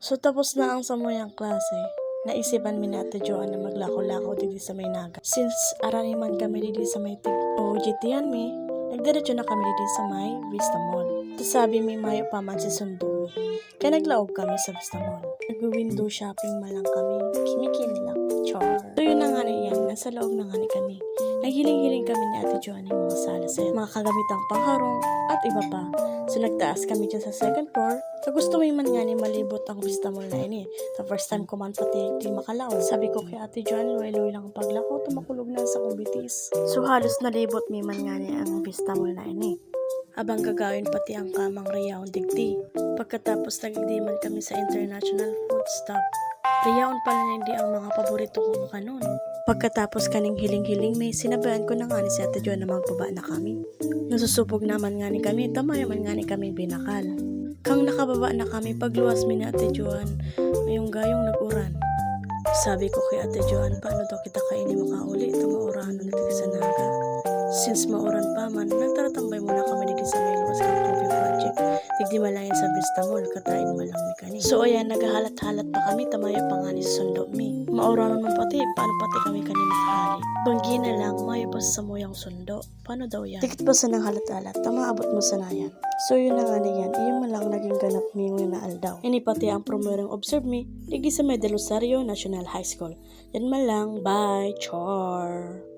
So tapos na ang samoyang klase. Naisipan mi na Ate Joan na maglakaw-lakaw dito sa may Naga. Since araniman kami dito sa may OJT-an mi, nagdiretso na kami dito sa may Vista Mall. Ito sabi mi mayo pa man si sundo mi. Kaya naglaog kami sa Vista Mall. Nag-window shopping man lang kami. Kimikin lang. Char. So yun na nga na yan. Nasa loob na nga ni kami. Naghiling-hiling kami ni Ate Joan ng mga salaset, mga kagamitang pangharong at iba pa. So nagtaas kami dyan sa second floor. Sa gusto mo man nga ni malibot ang Vista Mall na ini. The first time ko man pati di makalaw. Sabi ko kay Ate Joan, luwi-luwi lang ang paglakaw, tumakulog na sa kumbitis. So halos nalibot mi man nga ni ang Vista Mall na ini. Habang gagawin pati ang kamang riyaon digdi. Pagkatapos nagdiman kami sa international food stop. Riyaon pala na hindi ang mga paborito kong kanon. Pagkatapos kaning hiling-hiling may sinabayan ko na nga ni si Ate Joan na magbaba na kami. Nasusubog naman nga ni kami, tamayo man nga ni kami binakal. Kang nakababa na kami, pagluwas mi ni Ate Joan, mayong gayong nag-uran. Sabi ko kay Ate Joan, paano daw kita kaini makauli, tumaurahan na dito sa Naga. Since mauran pa man, nagtaratambay muna kami dito sa may luwas kang coffee project. Digdi malayan sa Vista Mall, katain malang ni kani. So ayan, naghahalat-halat pa kami, tamayo pa nga ni sundo mi. Maurahan man pati, paano pati kami kani makahali. Banggi na lang, mayo pa sa samuyang sundo. Paano daw yan? Tikit pa sa nang halat-halat, tamaabot mo sa nayan. So yun na nga na yan, iyon man lang naging ganap mi yung naaldaw. Ini pati ang promorang observe mi, digdi sa may Del Rosario National High School. Yan man lang, bye, char!